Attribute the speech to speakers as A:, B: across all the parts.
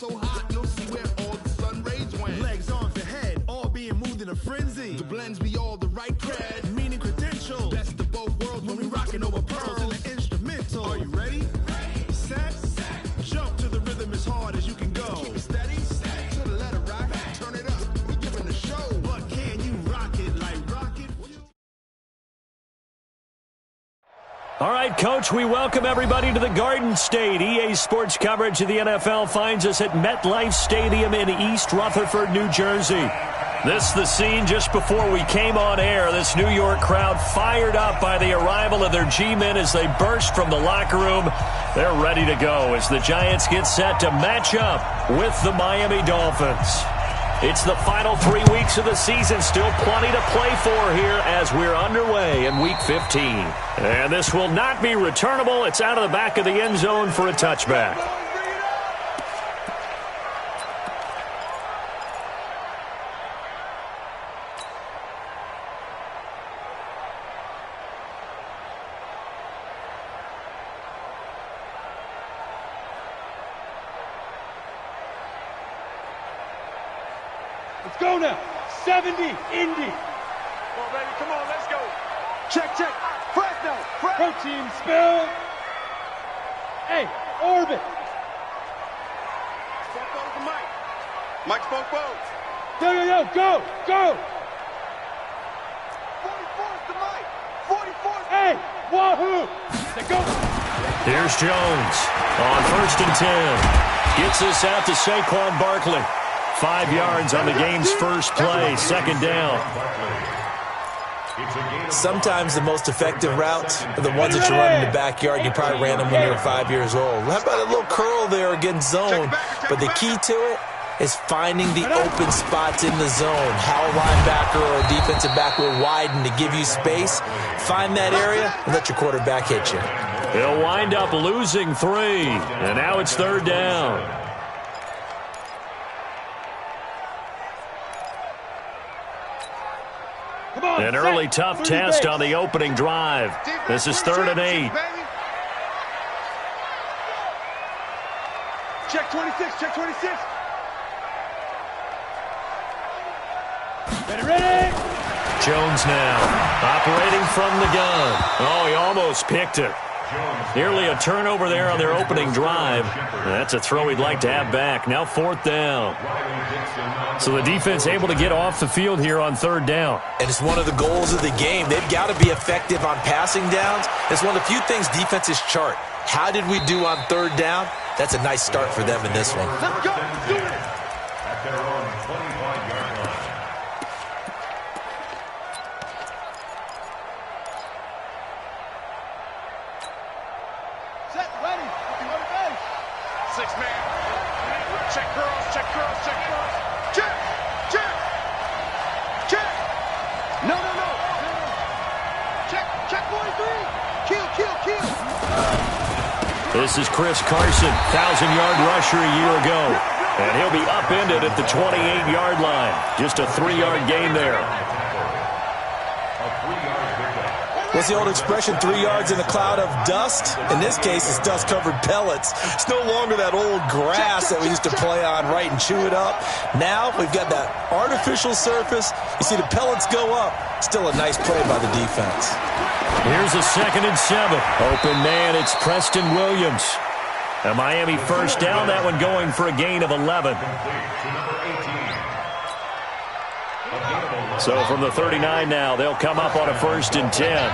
A: so hot, no see where all the sun rays went.
B: Legs, arms, and head, all being moved in a frenzy.
A: The blends be all the right cred.
B: Meaning credentials.
A: Best of both worlds when we rockin' over pearls.
B: In the instrumental. Are you ready? Set. Jump to the rhythm as hard as you can go.
A: Keep it steady, to the letter rock. Turn it up, we giving the show.
B: But can you rock it like rocket?
C: All right, Coach, we welcome everybody to the Garden State. EA Sports coverage of the NFL finds us at MetLife Stadium in East Rutherford, New Jersey. This is the scene just before we came on air. This New York crowd fired up by the arrival of their G-men as they burst from the locker room. They're ready to go as the Giants get set to match up with the Miami Dolphins. It's the final 3 weeks of the season. Still plenty to play for here as we're underway in Week 15. And this will not be returnable. It's out of the back of the end zone for a touchback.
D: Let's go now. 70, Indy.
E: Come on, baby. Come on, let's go.
D: Check. Fresno. Protein spill. Hey, orbit.
E: Spoke both to Mike. Mike spoke both.
D: Yo, go.
E: 44's to Mike. 44's.
D: Hey, wahoo. Let's go.
C: Here's Jones on 1st and 10. Gets this out to Saquon Barkley. 5 yards on the game's first play, second down.
F: Sometimes the most effective routes are the ones that you run in the backyard. You probably ran them when you were 5 years old. How about a little curl there against zone? But the key to it is finding the open spots in the zone. How a linebacker or a defensive back will widen to give you space. Find that area and let your quarterback hit you.
C: He'll wind up losing 3, and now it's 3rd down. An early tough test on the opening drive. This is 3rd and 8.
E: Check 26.
D: Ready.
C: Jones now operating from the gun. Oh, he almost picked it. Nearly a turnover there on their opening drive. That's a throw he'd like to have back. Now 4th down. So the defense able to get off the field here on 3rd down.
F: And it's one of the goals of the game. They've got to be effective on passing downs. It's one of the few things defenses chart. How did we do on 3rd down? That's a nice start for them in this one.
E: Let's go. Do it.
C: This is Chris Carson, 1,000-yard rusher a year ago. And he'll be upended at the 28-yard line. Just a 3-yard gain there.
F: What's the old expression, 3 yards in a cloud of dust? In this case, it's dust-covered pellets. It's no longer that old grass that we used to play on, right, and chew it up. Now we've got that artificial surface. You see the pellets go up. Still a nice play by the defense.
C: Here's a 2nd and 7. Open man, it's Preston Williams. A Miami first down, that one going for a gain of 11. So from the 39 now, they'll come up on a 1st and 10.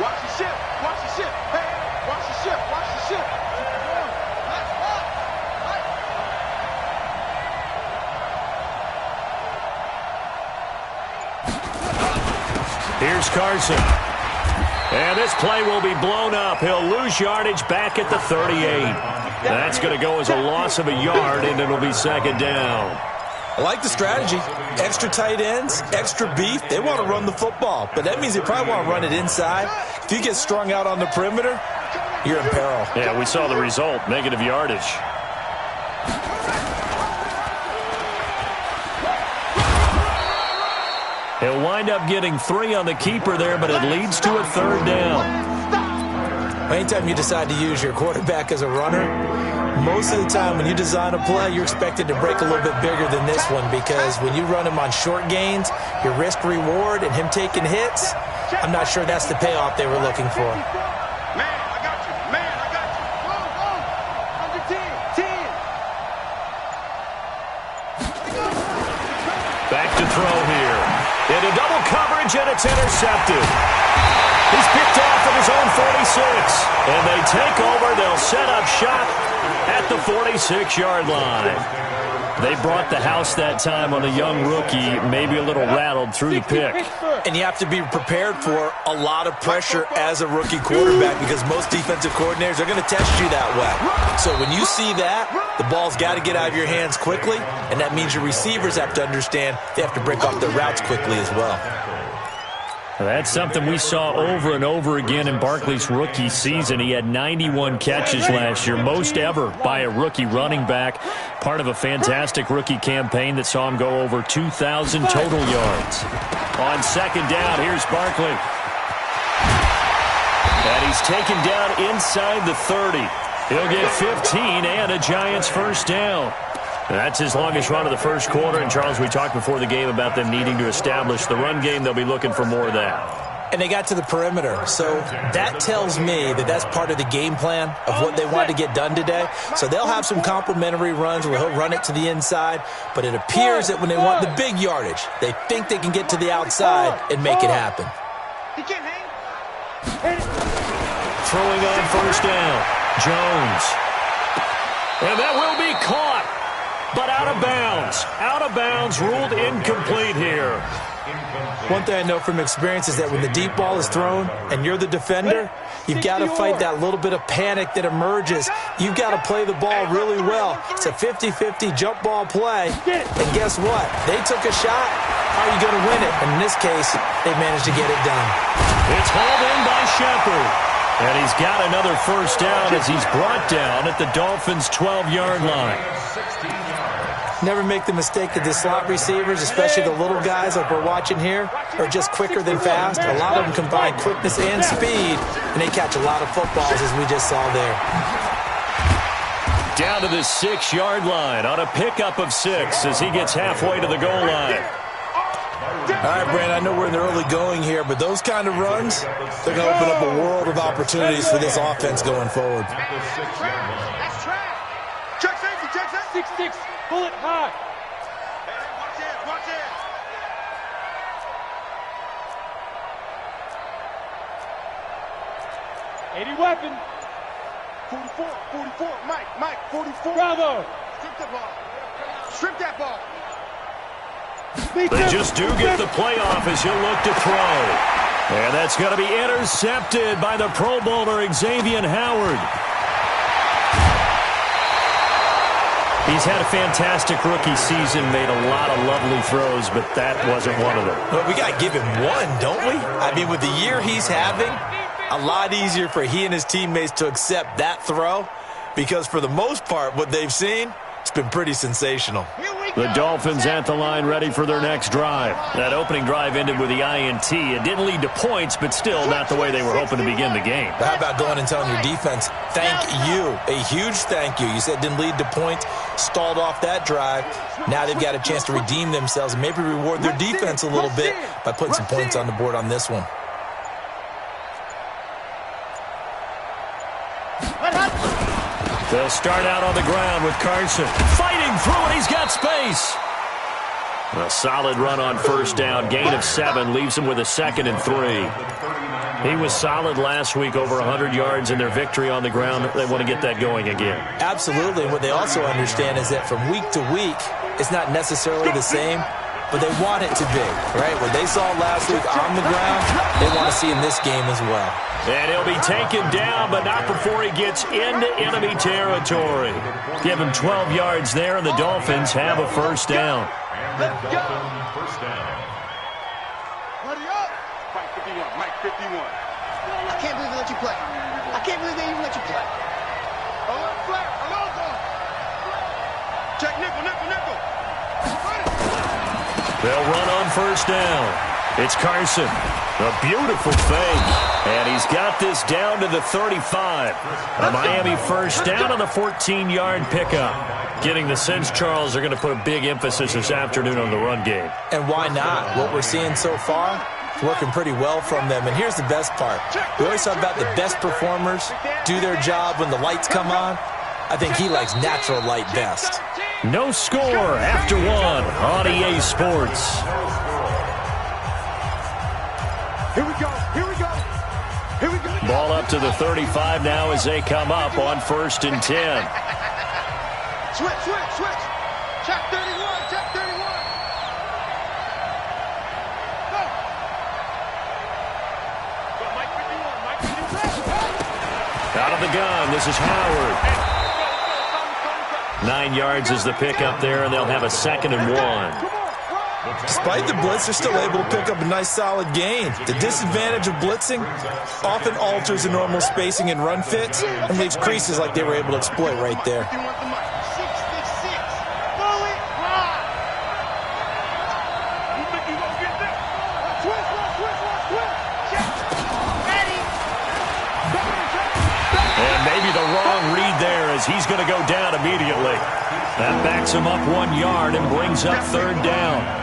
E: Watch the ship. Hey, watch the ship.
C: Here's Carson. And this play will be blown up. He'll lose yardage back at the 38. That's going to go as a loss of a yard, and it'll be 2nd down.
F: I like the strategy. Extra tight ends, extra beef. They want to run the football, but that means they probably want to run it inside. If you get strung out on the perimeter, you're in peril.
C: Yeah, we saw the result, negative yardage. He'll wind up getting 3 on the keeper there, but it leads to a 3rd down.
F: Anytime you decide to use your quarterback as a runner, most of the time when you design a play, you're expected to break a little bit bigger than this one because when you run him on short gains, your risk-reward and him taking hits, I'm not sure that's the payoff they were looking for.
E: Man, I got you. Man, I got you. Go, go. Under 10.
C: Back to throw here. Into double coverage, and it's intercepted. He's picked off at his own 46. And they take over. They'll set up shop at the 46-yard line. They brought the house that time on a young rookie, maybe a little rattled through the pick.
F: And you have to be prepared for a lot of pressure as a rookie quarterback because most defensive coordinators are going to test you that way. So when you see that, the ball's got to get out of your hands quickly, and that means your receivers have to understand they have to break off their routes quickly as well.
C: That's something we saw over and over again in Barkley's rookie season. He had 91 catches last year, most ever by a rookie running back. Part of a fantastic rookie campaign that saw him go over 2,000 total yards. On second down, here's Barkley. And he's taken down inside the 30. He'll get 15 and a Giants first down. That's his longest run of the first quarter. And, Charles, we talked before the game about them needing to establish the run game. They'll be looking for more of that.
F: And they got to the perimeter. So that tells me that that's part of the game plan of what they want to get done today. So they'll have some complementary runs where he'll run it to the inside. But it appears that when they want the big yardage, they think they can get to the outside and make it happen.
E: He can't hang.
C: Throwing on first down, Jones. And that will be caught. But out of bounds. Out of bounds, ruled incomplete here.
F: One thing I know from experience is that when the deep ball is thrown and you're the defender, you've got to fight that little bit of panic that emerges. You've got to play the ball really well. It's a 50-50 jump ball play. And guess what? They took a shot. How are you going to win it? And in this case, they managed to get it done.
C: It's hauled in by Shepard. And he's got another first down as he's brought down at the Dolphins' 12-yard line.
F: Never make the mistake that the slot receivers, especially the little guys like we're watching here, are just quicker than fast. A lot of them combine quickness and speed, and they catch a lot of footballs, as we just saw there.
C: Down to the 6-yard line on a pickup of 6 as he gets halfway to the goal line.
F: All right, Brandon, I know we're in the early going here, but those kind of runs, they're going to open up a world of opportunities for this offense going forward.
E: That's trash. Check safety, check safety.
D: 6-6, bullet high.
E: Hey, watch it, watch it.
D: 80 weapon.
E: 44, Mike, 44.
D: Bravo.
E: Strip that ball. Strip that ball.
C: They just do get the playoff as he'll look to throw. And that's going to be intercepted by the Pro Bowler, Xavier Howard. He's had a fantastic rookie season, made a lot of lovely throws, but that wasn't one of them.
F: But we got to give him one, don't we? I mean, with the year he's having, a lot easier for he and his teammates to accept that throw because for the most part, what they've seen, it's been pretty sensational.
C: The Dolphins at the line ready for their next drive. That opening drive ended with the INT. It didn't lead to points, but still not the way they were hoping to begin the game.
F: But how about going and telling your defense, thank you, a huge thank you. You said it didn't lead to points, stalled off that drive. Now they've got a chance to redeem themselves and maybe reward their defense a little bit by putting some points on the board on this one.
C: They'll start out on the ground with Carson. Fighting through it, he's got space. A solid run on first down. Gain of 7 leaves him with a 2nd and 3. He was solid last week, over 100 yards in their victory on the ground. They want to get that going again.
F: Absolutely. And what they also understand is that from week to week, it's not necessarily the same, but they want it to be, right? What they saw last week on the ground, they want to see in this game as well.
C: And he'll be taken down, but not before he gets into enemy territory. Give him 12 yards there, and the Dolphins have a first down.
E: Let's go. First down. Hurry up. Mike 51. I can't believe they let you play. I can't believe they even let you play. Alert flare. Alert zone. Check nickel.
C: They'll run on first down. It's Carson. A beautiful fake. And he's got this down to the 35. A Miami first down on the 14-yard pickup. Getting the sense, Charles, they're going to put a big emphasis this afternoon on the run game.
F: And why not? What we're seeing so far, it's working pretty well from them. And here's the best part. We always talk about the best performers do their job when the lights come on. I think he likes natural light best.
C: No score after one on EA Sports.
E: Here we go. Here we go. Here we go.
C: Ball up to the 35 now as they come up on 1st and 10.
E: Switch, switch, switch. Check 31, check 31. Go. Mike 51, Mike 51.
C: Out of the gun, this is Howard. 9 yards is the pickup there, and they'll have a 2nd and 1.
F: Despite the blitz, they're still able to pick up a nice solid gain. The disadvantage of blitzing often alters the normal spacing and run fits and leaves creases like they were able to exploit right there.
C: And maybe the wrong read there as he's going to go down immediately. That backs him up 1 yard and brings up 3rd down.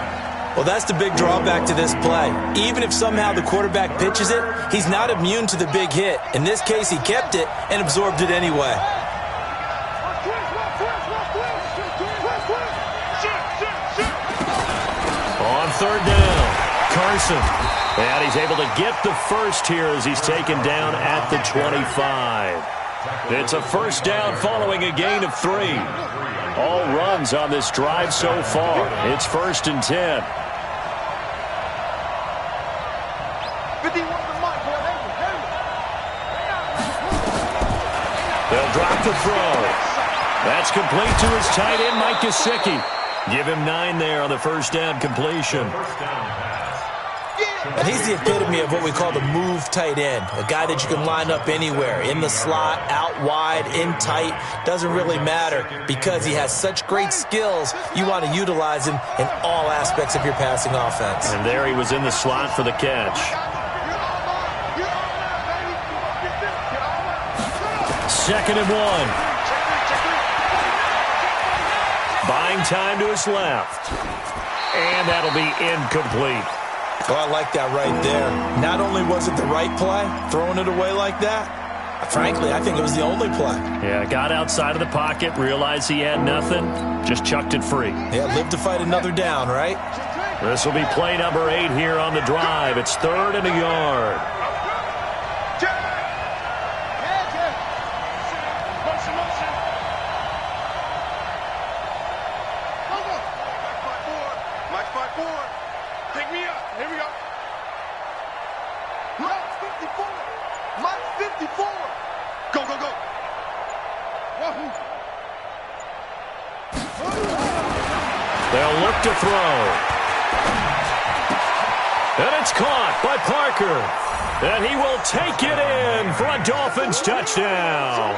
F: Well, that's the big drawback to this play. Even if somehow the quarterback pitches it, he's not immune to the big hit. In this case, he kept it and absorbed it anyway.
C: On 3rd down, Carson. And he's able to get the first here as he's taken down at the 25. It's a 1st down following a gain of 3. All runs on this drive so far. It's 1st and 10. They'll drop the throw. That's complete to his tight end, Mike Gesicki. Give him 9 there on the 1st down completion.
F: And he's the epitome of what we call the move tight end. A guy that you can line up anywhere, in the slot, out wide, in tight. Doesn't really matter because he has such great skills. You want to utilize him in all aspects of your passing offense.
C: And there he was in the slot for the catch. 2nd and 1. Buying time to his left. And that'll be incomplete.
F: Oh, I like that right there. Not only was it the right play, throwing it away like that, frankly, I think it was the only play.
C: Yeah, got outside of the pocket, realized he had nothing, just chucked it free.
F: Yeah, live to fight another down, right?
C: This will be play number 8 here on the drive. It's 3rd and a yard.
E: Take me up. Here we go. Mike 54. Mike 54. Go, go, go.
C: They'll look to throw. And it's caught by Parker. And he will take it in for a Dolphins touchdown.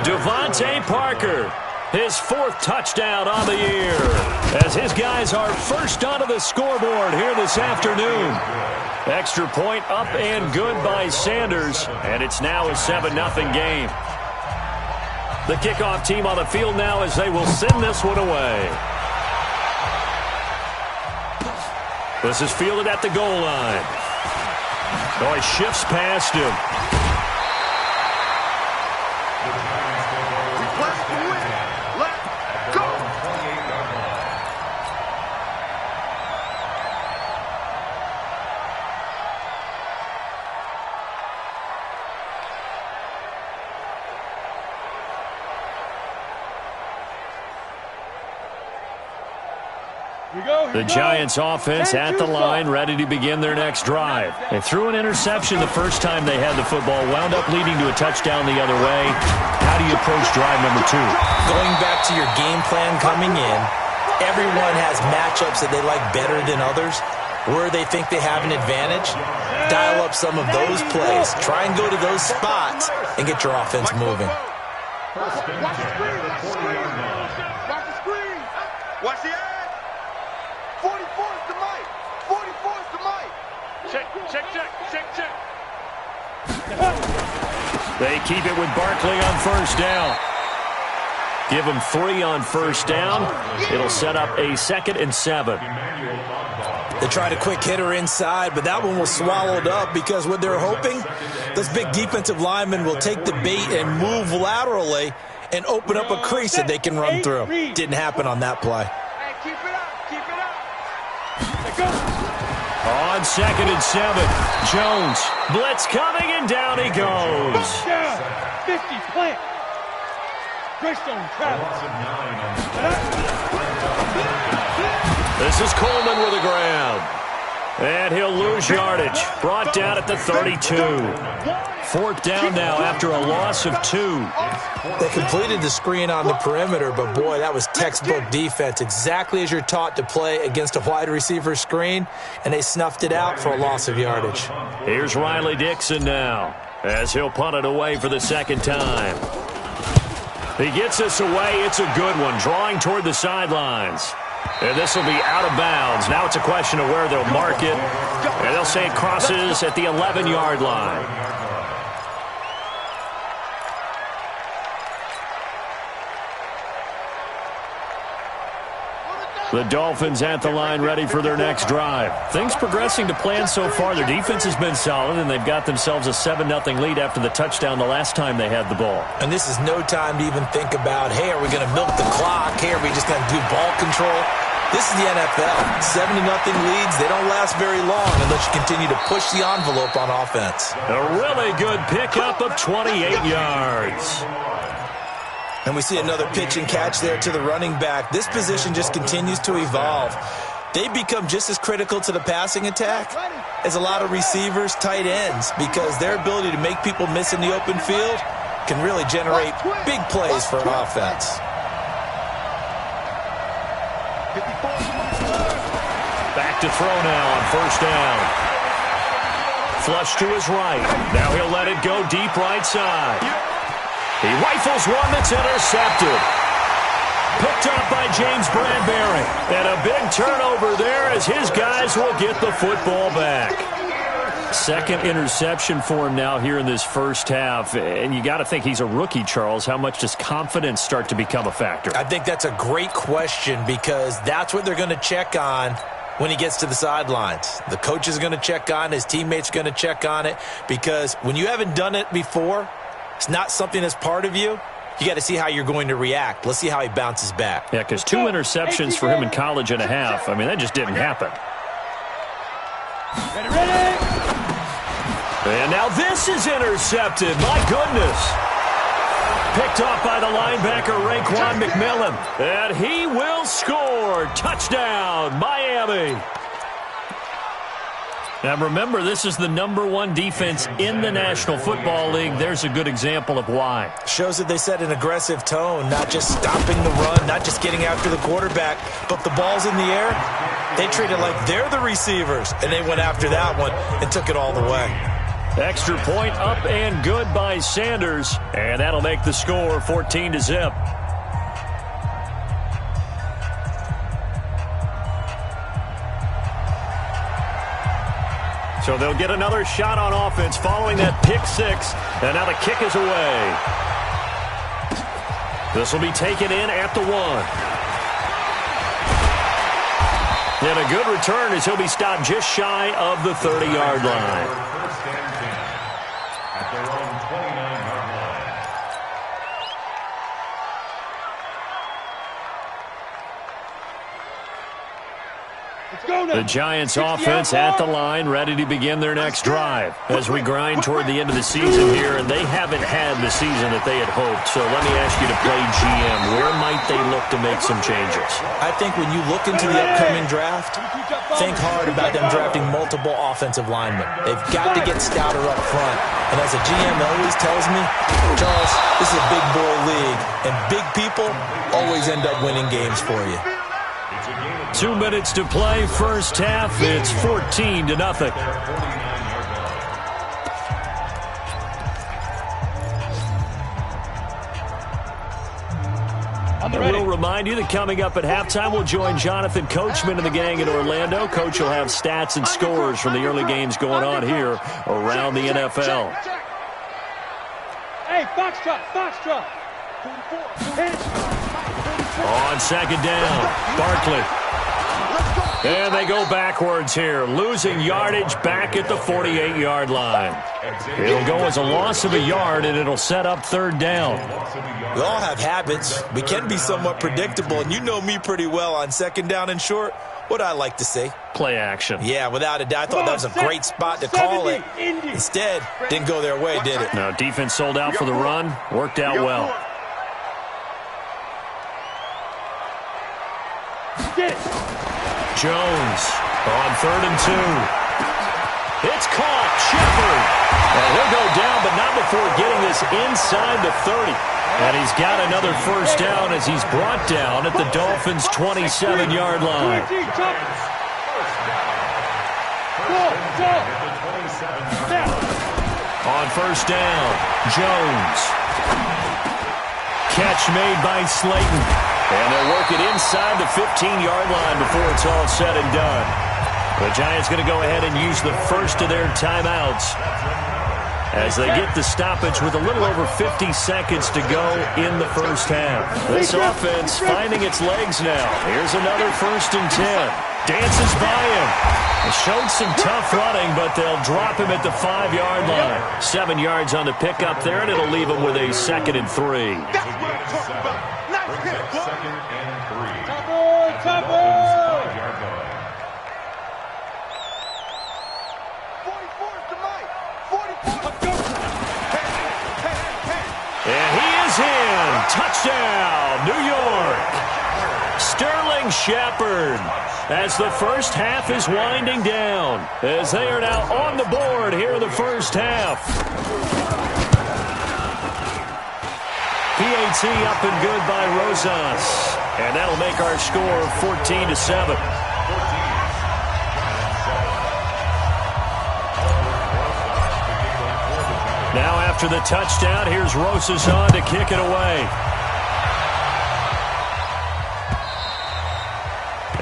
C: Devontae Parker. His 4th touchdown on the year as his guys are first onto the scoreboard here this afternoon. Extra point up and good by Sanders, and it's now a 7-0 game. The kickoff team on the field now as they will send this one away. This is fielded at the goal line. Oh, he shifts past him. The Giants offense at the line, ready to begin their next drive. They threw an interception the first time they had the football, wound up leading to a touchdown the other way. How do you approach drive number 2?
F: Going back to your game plan coming in, everyone has matchups that they like better than others. Where they think they have an advantage, dial up some of those plays. Try and go to those spots and get your offense moving.
E: Watch the screen. Watch the screen. Watch the screen. Watch the ad. 44 is the mic. Check.
C: They keep it with Barkley on first down. Give him 3 on first down. It'll set up a 2nd and 7.
F: They tried a quick hitter inside, but that one was swallowed up because what they're hoping, this big defensive lineman will take the bait and move laterally and open up a crease that they can run through. Didn't happen on that play.
E: Hey, keep it up.
C: On 2nd and 7, Jones. Blitz coming, and down he goes.
D: 50 plant. Greystone Travis.
C: This is Coleman with a grab. And he'll lose yardage. Brought down at the 32. 4th down now after a loss of 2.
F: They completed the screen on the perimeter, but boy, that was textbook defense. Exactly as you're taught to play against a wide receiver screen, and they snuffed it out for a loss of yardage.
C: Here's Riley Dixon now, as he'll punt it away for the 2nd time. He gets this away. It's a good one, drawing toward the sidelines. And this will be out of bounds. Now it's a question of where they'll mark it. And they'll say it crosses at the 11-yard line. The Dolphins at the line ready for their next drive. Things progressing to plan so far. Their defense has been solid, and they've got themselves a 7-0 lead after the touchdown the last time they had the ball.
F: And this is no time to even think about, hey, are we going to milk the clock? Hey, are we just going to do ball control? This is the NFL. 7-0 leads, they don't last very long unless you continue to push the envelope on offense.
C: A really good pickup of 28 yards.
F: And we see another pitch and catch there to the running back. This position just continues to evolve. They become just as critical to the passing attack as a lot of receivers, tight ends, because their ability to make people miss in the open field can really generate big plays for an offense.
C: Back to throw now on first down. Flush to his right. Now he'll let it go deep right side. He rifles one that's intercepted. Picked up by James Bradbury. And a big turnover there as his guys will get the football back. 2nd interception for him now here in this first half. And you got to think he's a rookie, Charles. How much does confidence start to become a factor?
F: I think that's a great question because that's what they're going to check on when he gets to the sidelines. The coach is going to check on, his teammates are going to check on it, because when you haven't done it before, it's not something that's part of you. You got to see how you're going to react. Let's see how he bounces back.
C: Yeah, because 2 interceptions for him in college and a half. I mean, that just didn't happen.
D: Ready.
C: And now this is intercepted. My goodness. Picked off by the linebacker, Raekwon McMillan. And he will score. Touchdown, Miami. Now remember, this is the #1 defense in the National Football League. There's a good example of why.
F: Shows that they set an aggressive tone, not just stopping the run, not just getting after the quarterback, but the ball's in the air. They treat it like they're the receivers, and they went after that one and took it all the way.
C: Extra point up and good by Sanders, and that'll make the score 14-0. So they'll get another shot on offense following that pick 6, and now the kick is away. This will be taken in at the 1. And a good return as he'll be stopped just shy of the 30-yard line.
B: At their own 29-yard line.
C: The Giants offense at the line, ready to begin their next drive as we grind toward the end of the season here, and they haven't had the season that they had hoped. So let me ask you to play GM. Where might they look to make some changes?
F: I think when you look into the upcoming draft, think hard about them drafting multiple offensive linemen. They've got to get stouter up front. And as a GM always tells me, Charles, this is a big boy league, and big people always end up winning games for you.
C: 2 minutes to play, first half. It's 14-0. We'll remind you that coming up at halftime, we'll join Jonathan Coachman and the gang in Orlando. Coach will have stats and scores from the early games going on here around the NFL.
D: Hey, foxtrot, foxtrot.
C: On second down, Barkley. And they go backwards here, losing yardage back at the 48-yard line. It'll go as a loss of a yard, and it'll set up third down.
F: We all have habits. We can be somewhat predictable, and you know me pretty well on second down and short. What I like to say?
C: Play action.
F: Yeah, without a doubt. I thought that was a great spot to call it. Instead, didn't go their way, did it?
C: No, defense sold out for the run. Worked out well. Jones on 3rd and 2. It's caught. Shepard. And he'll go down, but not before getting this inside the 30. And he's got another first down as he's brought down at the Dolphins' 27-yard line. On first down, Jones. Catch made by Slayton. And they'll work it inside the 15-yard line before it's all said and done. The Giants going to go ahead and use the first of their timeouts as they get the stoppage with a little over 50 seconds to go in the first half. This offense finding its legs now. Here's another 1st and 10. Dances by him. Showed some tough running, but they'll drop him at the 5-yard line. 7 yards on the pickup there, and it'll leave him with a 2nd and 3.
E: That's what I'm talking about. Nice hit, boy.
B: 2nd and 3.
D: Top boy.
B: 5-yard line.
E: 44 is the mic. 44.
C: And he is in. Touchdown, New York. Sterling Shepard, as the first half is winding down, as they are now on the board here in the first half. PAT up and good by Rosas. And that'll make our score 14-7. Now after the touchdown, here's Rosas on to kick it away.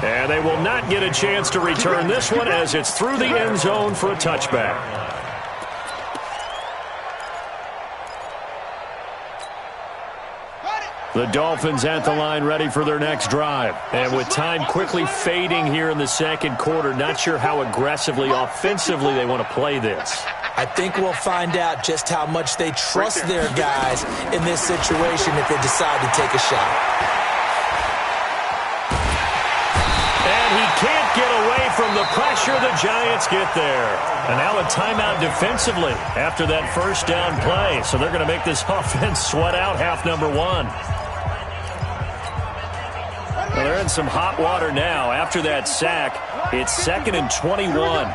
C: And they will not get a chance to return this one as it's through the end zone for a touchback. The Dolphins at the line ready for their next drive. And with time quickly fading here in the second quarter, not sure how aggressively, offensively they want to play this.
F: I think we'll find out just how much they trust their guys in this situation if they decide to take a shot.
C: Can't get away from the pressure. The Giants get there. And now a timeout defensively after that first down play. So they're going to make this offense sweat out half number 1. Well, they're in some hot water now. After that sack, it's 2nd and 21.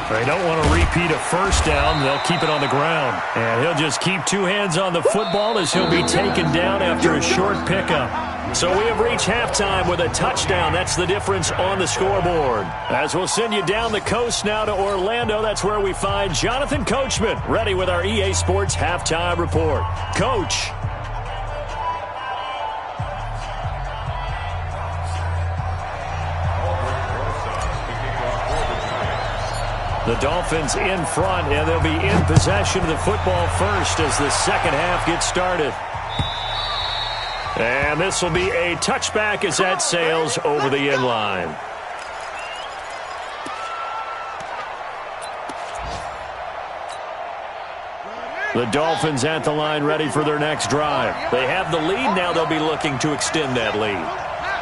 C: They don't want to repeat a first down. They'll keep it on the ground. And he'll just keep 2 hands on the football as he'll be taken down after a short pickup. So we have reached halftime with a touchdown. That's the difference on the scoreboard. As we'll send you down the coast now to Orlando, that's where we find Jonathan Coachman, ready with our EA Sports Halftime Report. Coach. The Dolphins in front, and they'll be in possession of the football first as the second half gets started. And this will be a touchback as that sails over the end line. The Dolphins at the line ready for their next drive. They have the lead. Now they'll be looking to extend that lead.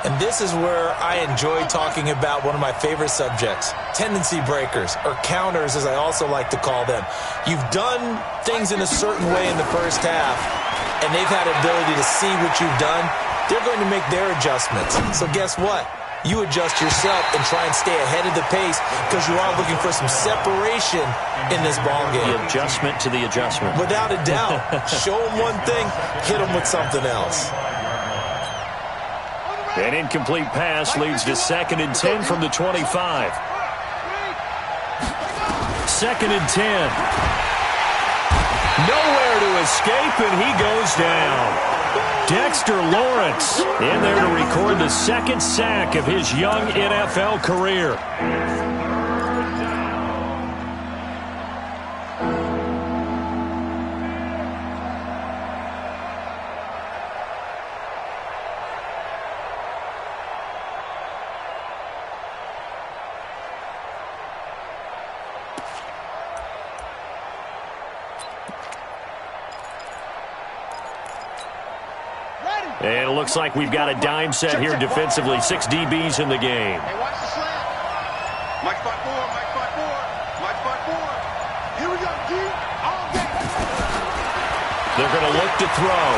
F: And this is where I enjoy talking about one of my favorite subjects, tendency breakers, or counters as I also like to call them. You've done things in a certain way in the first half, and they've had the ability to see what you've done. They're going to make their adjustments. So guess what? You adjust yourself and try and stay ahead of the pace because you are looking for some separation in this ballgame.
C: The adjustment to the adjustment.
F: Without a doubt. Show them one thing, hit them with something else.
C: An incomplete pass leads to 2nd and 10 from the 25. 2nd and 10. Nowhere to escape, and he goes down. Dexter Lawrence in there to record the second sack of his young NFL career. And it looks like we've got a dime set here defensively. 6 DBs in the game.
E: Hey, watch the slant. Mike 5-4, Mike 5-4, Mike 5-4. Here we go, G. All day.
C: They're going to look to throw.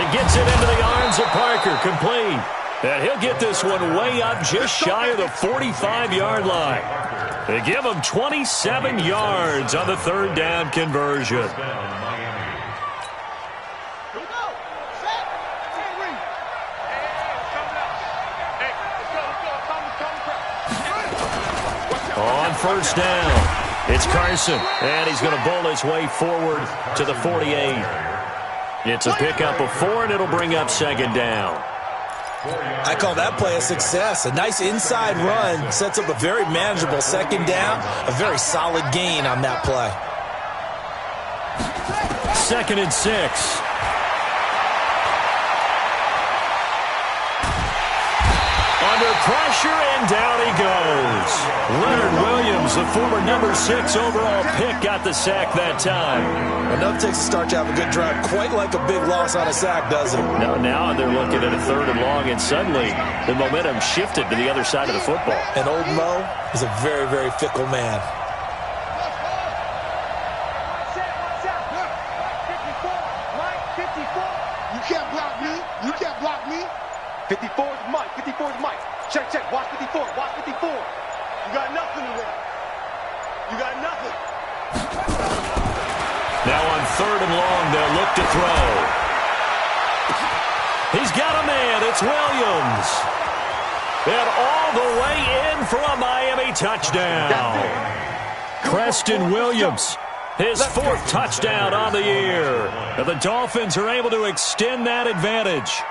C: It gets it into the arms of Parker. Complete. And he'll get this one way up just shy of the 45-yard line. They give him 27 yards on the third down conversion. On first down, it's Carson, and he's going to bowl his way forward to the 48. It's a pickup of 4, and it'll bring up second down.
F: I call that play a success. A nice inside run sets up a very manageable second down, a very solid gain on that play.
C: 2nd and 6. Under pressure, and down he goes. Leonard Williams, the former number 6 overall pick, got the sack that time.
F: Enough takes a start to have a good drive, quite like a big loss on a sack, doesn't it?
C: Now they're looking at a 3rd and long, and suddenly the momentum shifted to the other side of the football.
F: And old Mo is a very, very fickle man.
E: You can't block me. You can't block me. 54 is Mike. 54 is Mike. Check, check. Watch 54. Watch 54. You got nothing today. You got nothing.
C: Now on 3rd and long, they'll look to throw. He's got a man. It's Williams. And all the way in for a Miami touchdown. Preston Williams, his 4th touchdown on the year. And the Dolphins are able to extend that advantage.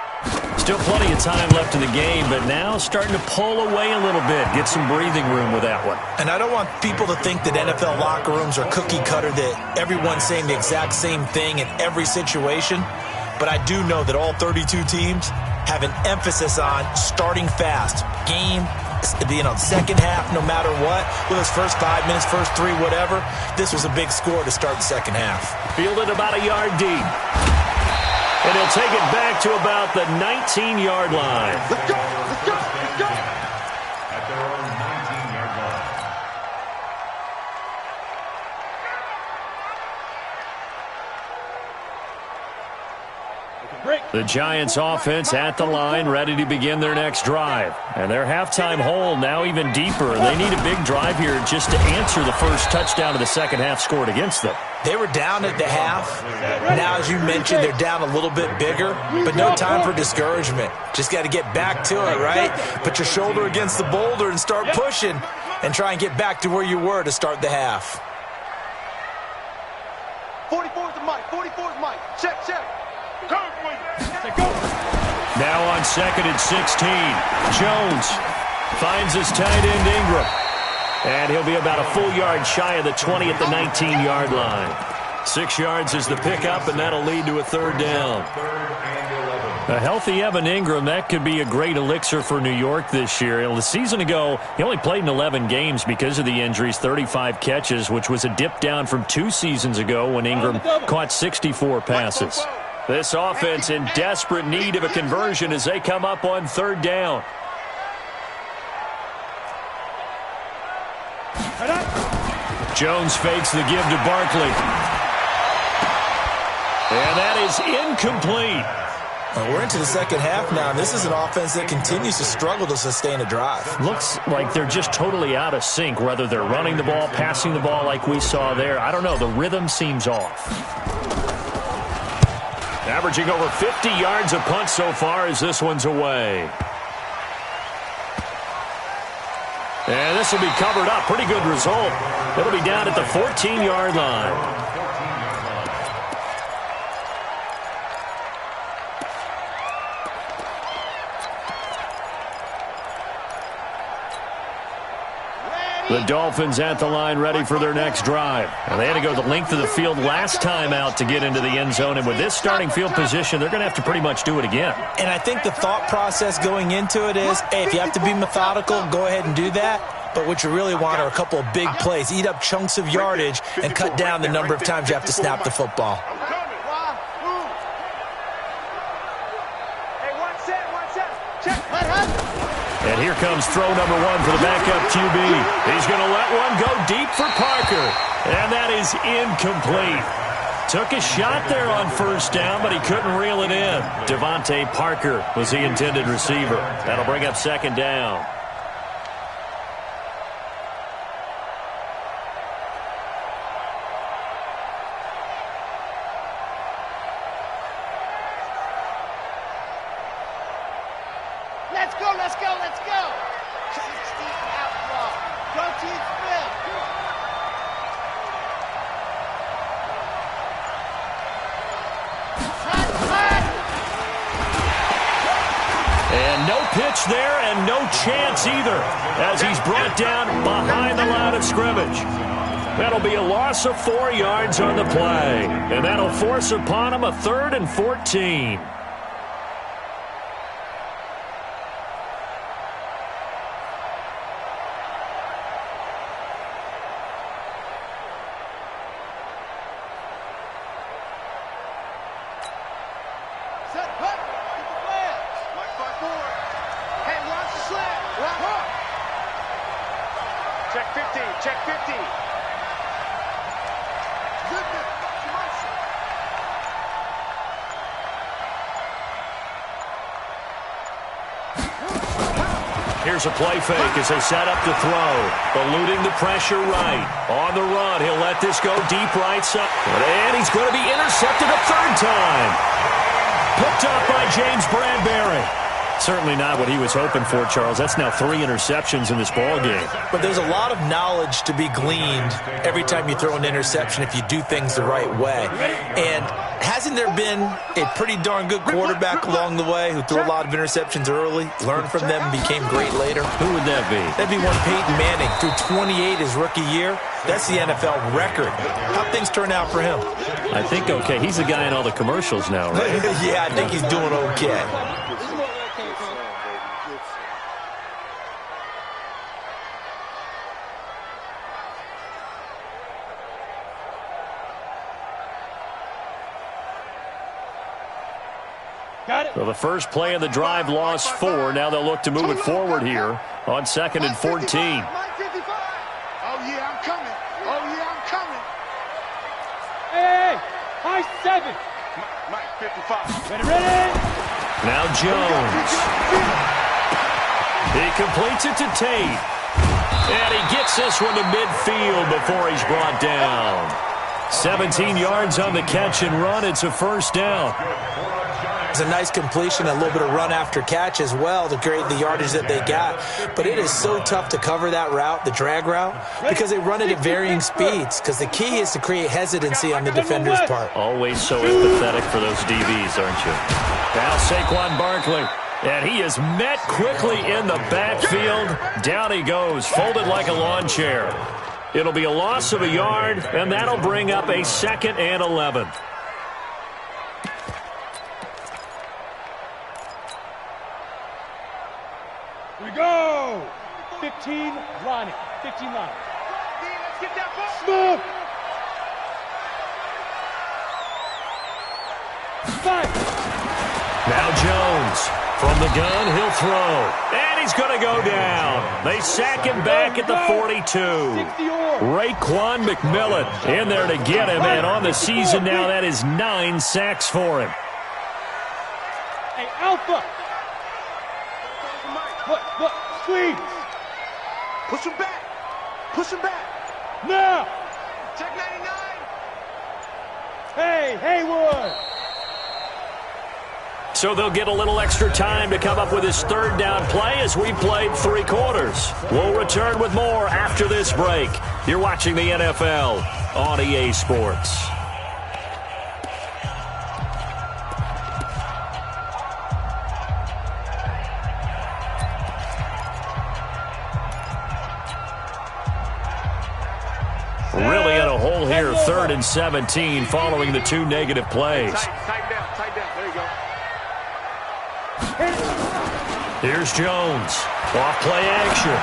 C: Still plenty of time left in the game, but now starting to pull away a little bit. Get some breathing room with that one.
F: And I don't want people to think that NFL locker rooms are cookie cutter, that everyone's saying the exact same thing in every situation. But I do know that all 32 teams have an emphasis on starting fast. Game, second half, no matter what. With his first 5 minutes, first 3, whatever. This was a big score to start the second half.
C: Fielded about a yard deep. And he'll take it back to about the 19-yard line.
E: Let's go. Let's go. Let's go.
B: At their own 19-yard line.
C: The Giants offense at the line, ready to begin their next drive. And their halftime hole now even deeper. They need a big drive here just to answer the first touchdown of the second half scored against them.
F: They were down at the half. Now, as you mentioned, they're down a little bit bigger, but no time for discouragement. Just got to get back to it, right? Put your shoulder against the boulder and start pushing and try and get back to where you were to start the half.
E: 44 is the Mike. 44 is Mike. Check, check.
C: Now on 2nd and 16, Jones finds his tight end Ingram. And he'll be about a full yard shy of the 20 at the 19-yard line. 6 yards is the pickup, and that'll lead to a 3rd down. A healthy Evan Ingram, that could be a great elixir for New York this year. The season ago, he only played in 11 games because of the injuries, 35 catches, which was a dip down from 2 seasons ago when Ingram caught 64 passes. This offense in desperate need of a conversion as they come up on 3rd down. Jones fakes the give to Barkley. And that is incomplete.
F: We're into the second half now, and this is an offense that continues to struggle to sustain a drive.
C: Looks like they're just totally out of sync, whether they're running the ball, passing the ball like we saw there. I don't know. The rhythm seems off. Averaging over 50 yards a punt so far as this one's away. And this will be covered up. Pretty good result. It'll be down at the 14-yard line. The Dolphins at the line ready for their next drive. And they had to go the length of the field last time out to get into the end zone. And with this starting field position, they're going to have to pretty much do it again.
F: And I think the thought process going into it is, hey, if you have to be methodical, go ahead and do that. But what you really want are a couple of big plays. Eat up chunks of yardage and cut down the number of times you have to snap the football.
C: And here comes throw number one for the backup QB. He's going to let one go deep for Parker. And that is incomplete. Took a shot there on first down, but he couldn't reel it in. Devontae Parker was the intended receiver. That'll bring up second down.
E: Let's go. 16 outlaw. Go team Phil.
C: And no pitch there and no chance either as he's brought down behind the line of scrimmage. That'll be a loss of 4 yards on the play. And that'll force upon him a 3rd and 14.
E: Check 50.
C: Here's a play fake as they set up to throw. Eluding the pressure right. On the run, he'll let this go deep right side. And he's going to be intercepted a 3rd time. Picked up by James Bradbury. Certainly not what he was hoping for, Charles. That's now 3 interceptions in this ball game.
F: But there's a lot of knowledge to be gleaned every time you throw an interception if you do things the right way. And hasn't there been a pretty darn good quarterback along the way who threw a lot of interceptions early, learned from them, and became great later?
C: Who would that be?
F: That'd be one Peyton Manning. Threw 28 his rookie year. That's the NFL record. How'd things turn out for him?
C: I think okay. He's the guy in all the commercials now, right?
F: Yeah, I think he's doing okay.
C: So the first play of the drive lost 4. Now they'll look to move it forward here on 2nd and 14.
E: Oh, yeah, I'm coming.
D: Hey, high 7.
E: Mike 55.
D: Ready.
C: Now Jones. He completes it to Tate. And he gets this one to midfield before he's brought down. 17 yards on the catch and run. It's a 1st down.
F: It's a nice completion, a little bit of run after catch as well to create the yardage that they got. But it is so tough to cover that route, the drag route, because they run it at varying speeds. Because the key is to create hesitancy on the defender's part.
C: Always so empathetic for those DBs, aren't you? Now Saquon Barkley. And he is met quickly in the backfield. Down he goes, folded like a lawn chair. It'll be a loss of a yard, and that'll bring up a 2nd and 11.
D: Here we go. 15 line. 15 line.
E: Let's get that ball.
D: Smoke. 5.
C: Now Jones. From the gun, he'll throw. And he's going to go down. They sack him back at the 42. Raekwon McMillan in there to get him. And on the season now, that is 9 sacks for him.
D: Hey, Alpha. Look, squeeze.
E: Push him back.
D: Now.
E: Check 99.
D: Hey, Haywood.
C: So they'll get a little extra time to come up with his 3rd down play as we played 3 quarters. We'll return with more after this break. You're watching the NFL on EA Sports. 3rd and 17 following the 2 negative plays.
E: Tighten down. There you go.
C: Here's Jones. Off play action.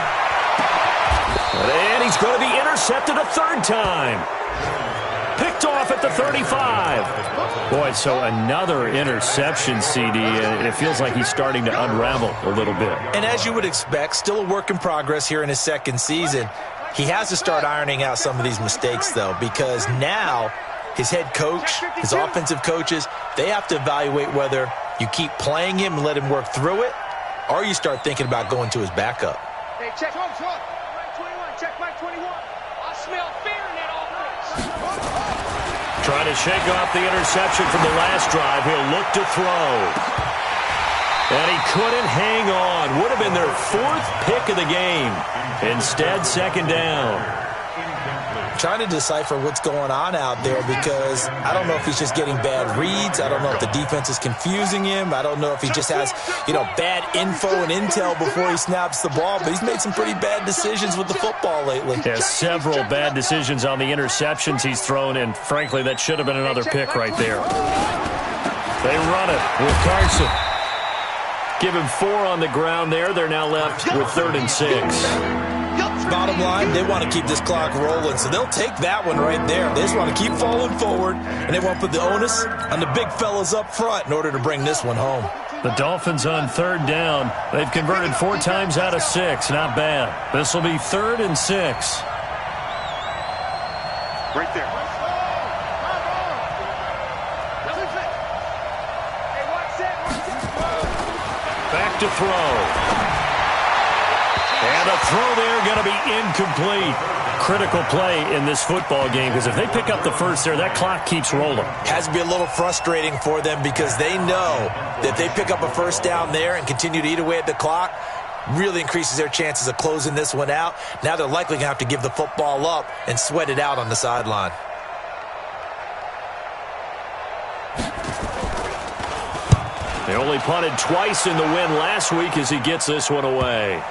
C: And he's going to be intercepted a 3rd time. Picked off at the 35. Boy, so another interception, CD, and it feels like he's starting to unravel a little bit.
F: And as you would expect, still a work in progress here in his 2nd season. He has to start ironing out some of these mistakes, though, because now his head coach, his offensive coaches, they have to evaluate whether you keep playing him and let him work through it, or you start thinking about going to his backup.
E: Hey, check. Mike 21. Check Mike 21. I smell fear in that offense.
C: Trying to shake off the interception from the last drive. He'll look to throw. And he couldn't hang on. Would have been their 4th pick of the game. Instead, 2nd down.
F: Trying to decipher what's going on out there because I don't know if he's just getting bad reads. I don't know if the defense is confusing him. I don't know if he just has, bad info and intel before he snaps the ball. But he's made some pretty bad decisions with the football lately.
C: Yeah, several bad decisions on the interceptions he's thrown, and frankly, that should have been another pick right there. They run it with Carson. Give him 4 on the ground there. They're now left with 3rd and 6.
F: Bottom line, they want to keep this clock rolling, so they'll take that one right there. They just want to keep falling forward, and they want to put the onus on the big fellas up front in order to bring this one home.
C: The Dolphins on 3rd down. They've converted 4 times out of 6. Not bad. This will be 3rd and 6.
E: Right there.
C: Back to throw. And a throw there going to be incomplete. Critical play in this football game because if they pick up the first there, that clock keeps rolling.
F: Has to be a little frustrating for them because they know that if they pick up a first down there and continue to eat away at the clock, really increases their chances of closing this one out. Now they're likely going to have to give the football up and sweat it out on the sideline.
C: They only punted twice in the win last week as he gets this one away.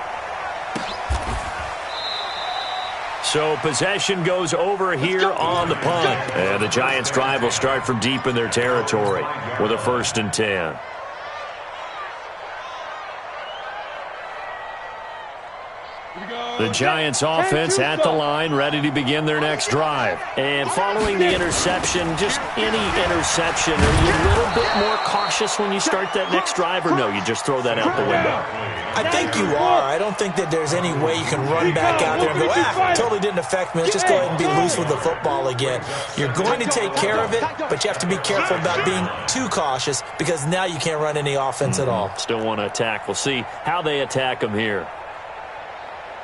C: So possession goes over here on the punt. And the Giants' drive will start from deep in their territory with a 1st and 10. The Giants offense at the line, ready to begin their next drive. And following the interception, just any interception, are you a little bit more cautious when you start that next drive, or no, you just throw that out the window?
F: I think you are. I don't think that there's any way you can run back out there and go, totally didn't affect me. Let's just go ahead and be loose with the football again. You're going to take care of it, but you have to be careful about being too cautious because now you can't run any offense at all.
C: Still want to attack. We'll see how they attack them here.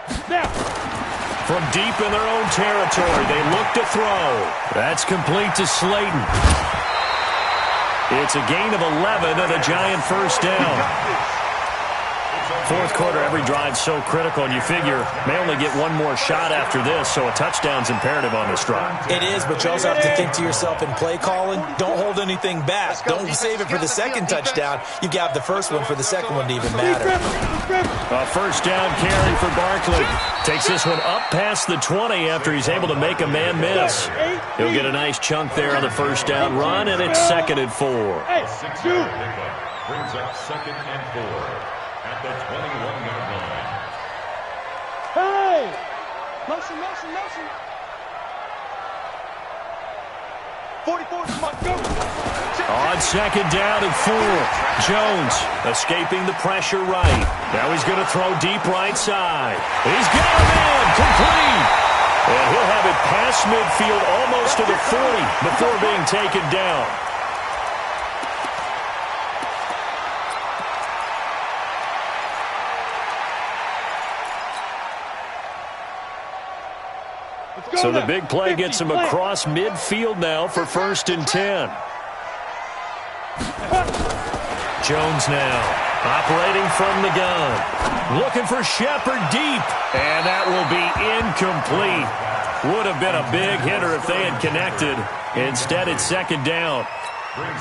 C: From deep in their own territory, they look to throw. That's complete to Slayton. It's a gain of 11 and a Giant 1st down. 4th quarter, every drive's so critical, and you figure may only get one more shot after this, so a touchdown's imperative on this drive.
F: It is, but you also have to think to yourself in play calling, don't hold anything back. Don't save it for the 2nd touchdown. You got the first one for the 2nd one to even matter.
C: A 1st down carry for Barkley. Takes this one up past the 20 after he's able to make a man miss. He'll get a nice chunk there on the 1st down run, and it's 2nd and 4.
G: Brings up 2nd and 4. At the 21-yard line.
D: Hey!
E: Motion. 44, come on, go!
C: On 2nd down and 4. Jones escaping the pressure right. Now he's going to throw deep right side. He's got him in, complete. And he'll have it past midfield almost to the 40 before being taken down. So the big play gets him across midfield now for 1st and 10. Jones now operating from the gun. Looking for Shepard deep. And that will be incomplete. Would have been a big hitter if they had connected. Instead, it's 2nd down.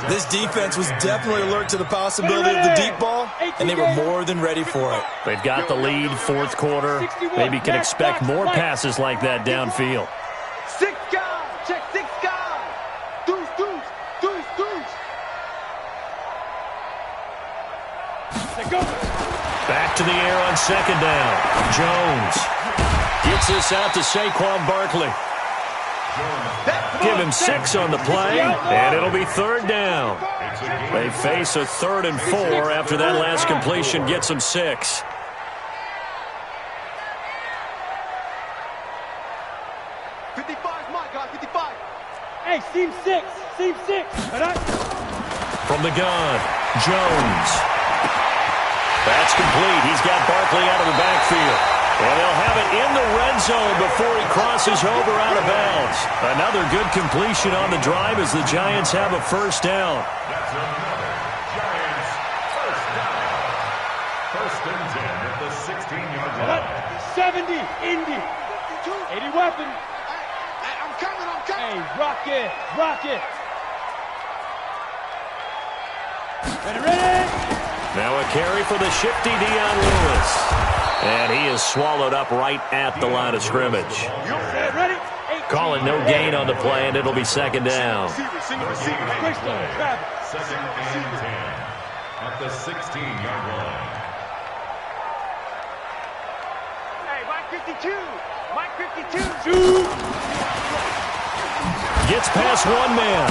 F: This defense was definitely alert to the possibility of the deep ball, and they were more than ready for it.
C: They've got the lead, 4th quarter. Maybe can expect more passes like that downfield.
E: 6 guys, check 6 guys.
D: Go.
C: Back to the air on second down. Jones gets this out to Saquon Barkley. Give him 6 on the play, and it'll be third down. They face a 3rd and 4 after that last completion gets them 6.
D: Hey, seam 6. Seam 6.
C: From the gun, Jones. That's complete. He's got Barkley out of the backfield. And they'll have it in the red zone before he crosses over out of bounds. Another good completion on the drive as the Giants have a first down.
G: That's another Giants first down. First and 10 at the 16-yard line.
D: 70. Indy. 80 weapon.
E: I'm coming.
D: Hey, rocket. Ready.
C: Now a carry for the shifty Dion Lewis. And he is swallowed up right at the line of scrimmage.
D: Ready.
C: Calling no gain on the play, and it'll be second down.
G: Second and 10 at the 16-yard line.
E: Hey, Mike 52.
C: Gets past one man.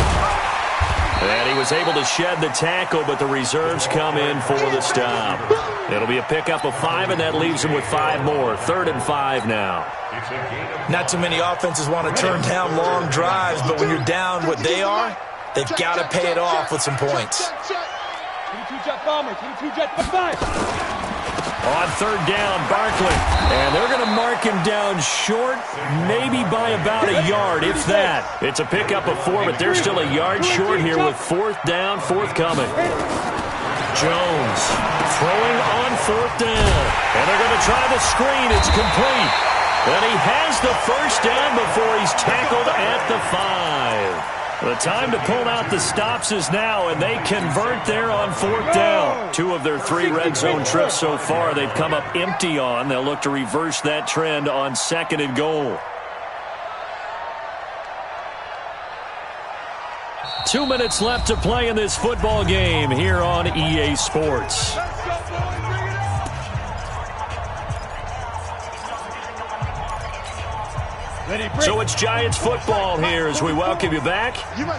C: And he was able to shed the tackle, but the reserves come in for the stop. It'll be a pickup of 5, and that leaves him with 5 more. 3rd and 5 now.
F: Not too many offenses want to turn down long drives, but when you're down what they are, they've got to pay it off with some points.
D: 22 jet bomber. 22 jet 5.
C: On 3rd down, Barkley. And they're going to mark him down short, maybe by about a yard, if that. It's a pickup of 4, but they're still a yard short here with 4th down, forthcoming. Jones throwing on 4th down. And they're going to try the screen. It's complete. And he has the first down before he's tackled at the 5. The time to pull out the stops is now, and they convert there on 4th down. 2 of their 3 red zone trips so far they've come up empty on. They'll look to reverse that trend on 2nd and goal. 2 minutes left to play in this football game here on EA Sports. So it's Giants football here as we welcome you back.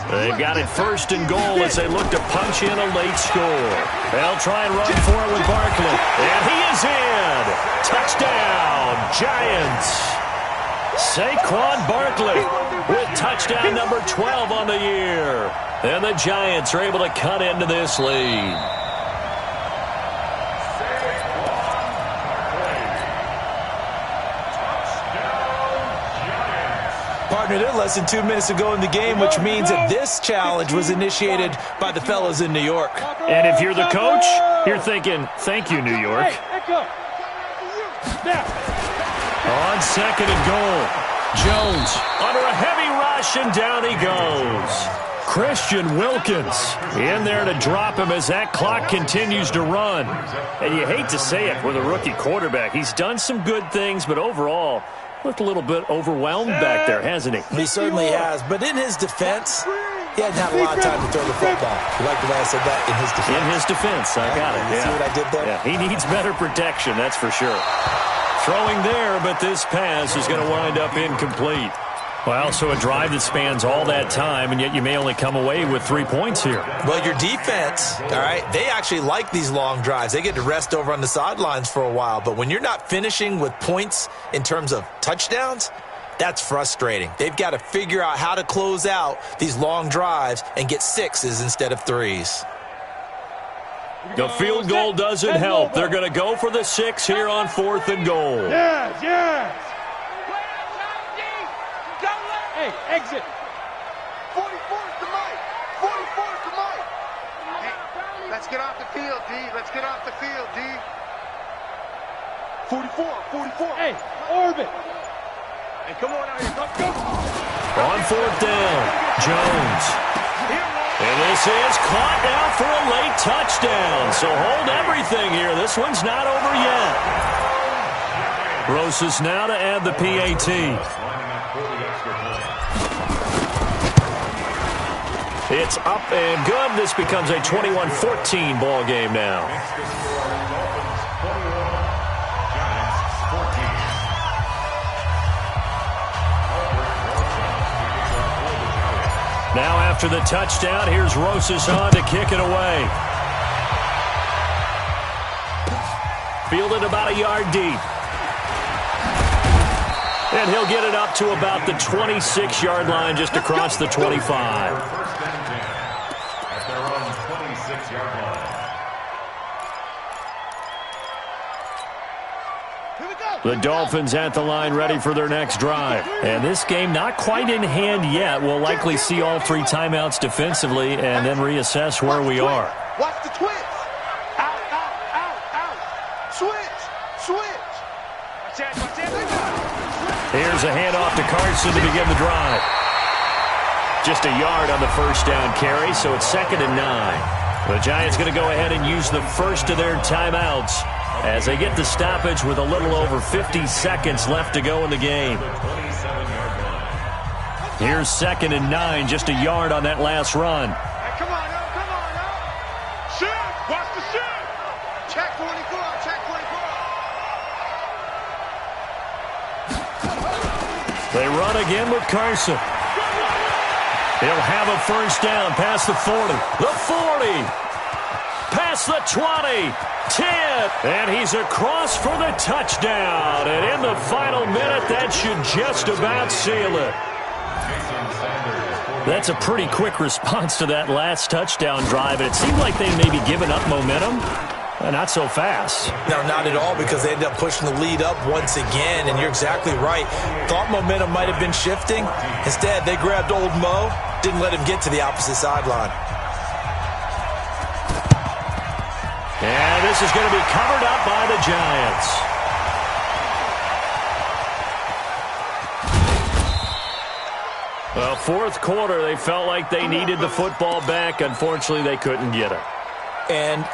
C: They've got it 1st and goal as they look to punch in a late score. They'll try and run for it with Barkley. And he is in. Touchdown, Giants. Saquon Barkley with touchdown number 12 on the year. And the Giants are able to cut into this lead.
F: Partner, they're less than 2 minutes to go in the game, which means that this challenge was initiated by the fellas in New York.
C: And if you're the coach, you're thinking, thank you, New York. On 2nd and goal, Jones under a heavy rush, and down he goes. Christian Wilkins in there to drop him as that clock continues to run. And you hate to say it with a rookie quarterback. He's done some good things, but overall, looked a little bit overwhelmed back there, hasn't he?
F: He certainly has. But in his defense, he hadn't had a lot of time to throw the football. You like the way I said that? In his defense.
C: In his defense, I got it.
F: You see what I did there?
C: Yeah, he needs better protection, that's for sure. Throwing there, but this pass is going to wind up incomplete. Well, so a drive that spans all that time, and yet you may only come away with 3 points here.
F: Well, your defense, all right, they actually like these long drives. They get to rest over on the sidelines for a while. But when you're not finishing with points in terms of touchdowns, that's frustrating. They've got to figure out how to close out these long drives and get 6s instead of 3s.
C: The field goal doesn't help. They're going to go for the 6 here on 4th and goal.
D: Yes. Hey, exit.
E: 44's the mic. 44's the mic. Hey, let's get off the field, D. Let's get off the field, D. 44.
D: Hey, orbit.
E: Hey, come on out here. Go.
C: On 4th down, Jones. And this is caught now for a late touchdown. So hold everything here. This one's not over yet. Rosas now to add the PAT. It's up and good. This becomes a 21-14 ball game now. Now after the touchdown, here's Rosas on to kick it away. Fielded about a yard deep. And he'll get it up to about the 26-yard line, just across the 25.
G: First and 10 at their own 26-yard line.
C: The Dolphins at the line, ready for their next drive. And this game not quite in hand yet. We'll likely see all 3 timeouts defensively and then reassess where we are.
E: Watch the twist. Out, out, out, out. Switch, switch.
C: Here's a handoff to Carson to begin the drive. Just a yard on the first down carry, so it's 2nd and 9. The Giants going to go ahead and use the first of their timeouts as they get the stoppage with a little over 50 seconds left to go in the game. Here's 2nd and 9, just a yard on that last run.
E: Hey, come on now, come on now. Shoot, watch the shoot. Check 24, check 24.
C: They run again with Carson. He'll have a first down past the 40. The 40. Past the 20. 10. And he's across for the touchdown. And in the final minute, that should just about seal it. That's a pretty quick response to that last touchdown drive. And it seemed like they may be giving up momentum. Not so fast.
F: No, not at all, because they ended up pushing the lead up once again, and you're exactly right. Thought momentum might have been shifting. Instead, they grabbed old Mo, didn't let him get to the opposite sideline.
C: And this is going to be covered up by the Giants. Well, fourth quarter, they felt like they needed the football back. Unfortunately, they couldn't get it.
F: And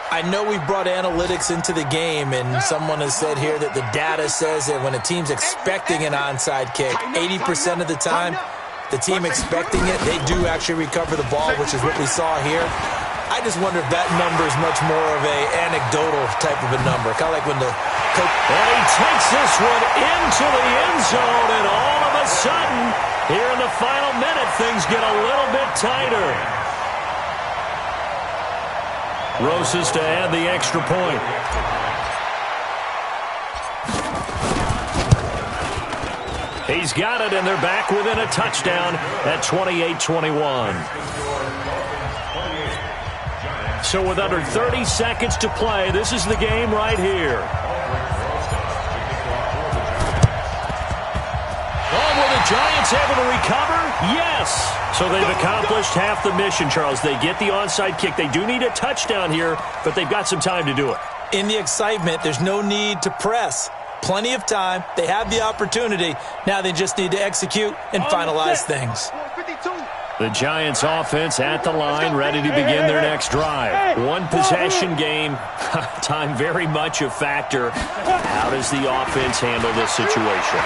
F: I know we brought analytics into the game, and someone has said here that the data says that when a team's expecting an onside kick, 80% of the time, the team expecting it, they do actually recover the ball, which is what we saw here. I just wonder if that number is much more of a anecdotal type of a number, kind of like when the coach...
C: And he takes this one into the end zone, and all of a sudden, here in the final minute, things get a little bit tighter. Rosas to add the extra point. He's got it, and they're back within a touchdown at 28-21. So with under 30 seconds to play, this is the game right here. Oh, were the Giants able to recover? Yes. So they've accomplished half the mission, Charles. They get the onside kick. They do need a touchdown here, but they've got some time to do it.
F: In the excitement, there's no need to press. Plenty of time. They have the opportunity. Now they just need to execute and finalize things.
C: The Giants offense at the line, ready to begin their next drive. One possession game. Time very much a factor. How does the offense handle this situation?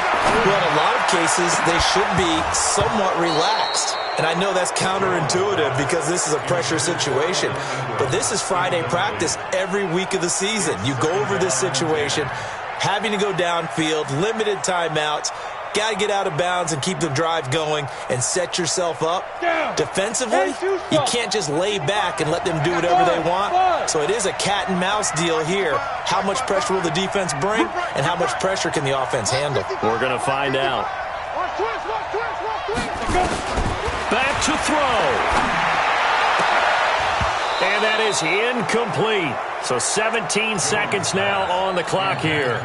F: Well, in a lot of cases, they should be somewhat relaxed. And I know that's counterintuitive because this is a pressure situation. But this is Friday practice every week of the season. You go over this situation, having to go downfield, limited timeouts. Got to get out of bounds and keep the drive going and set yourself up. Defensively, you can't just lay back and let them do whatever they want. So it is a cat and mouse deal here. How much pressure will the defense bring, and how much pressure can the offense handle?
C: We're going to find out. Back to throw. And that is incomplete. So 17 seconds now on the clock here.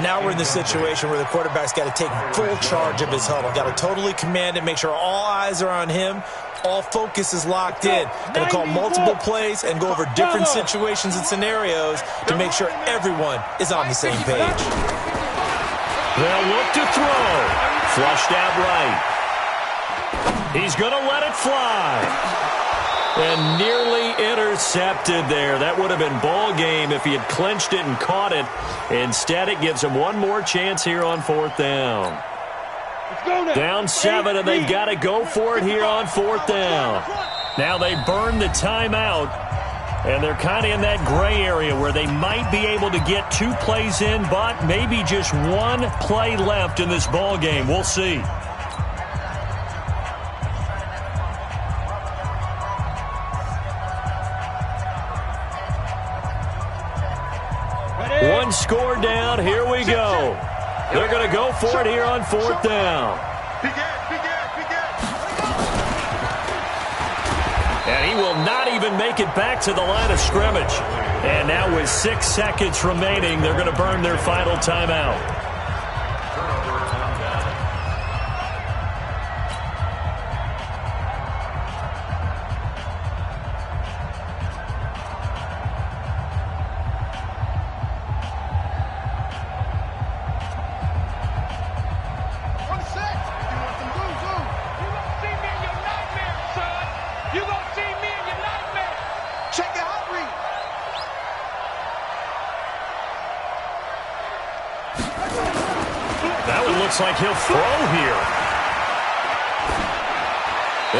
F: Now we're in the situation where the quarterback's got to take full charge of his huddle. Got to totally command it, make sure all eyes are on him. All focus is locked in. Going to call multiple plays and go over different situations and scenarios to make sure everyone is on the same page.
C: They'll look to throw. Flushed out right. He's going to let it fly. And nearly intercepted there. That would have been ball game if he had clinched it and caught it. Instead, it gives him one more chance here on fourth down. Down 7, and they've got to go for it here on 4th down. Now they burn the timeout, and they're kind of in that gray area where they might be able to get 2 plays in, but maybe just 1 play left in this ball game. We'll see. One score down. Here we go. They're going to go for it here on 4th down. And he will not even make it back to the line of scrimmage. And now with 6 seconds remaining, they're going to burn their final timeout. That one looks like he'll throw here.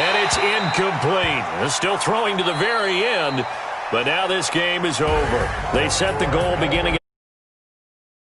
C: And it's incomplete. They're still throwing to the very end, but now this game is over. They set the goal beginning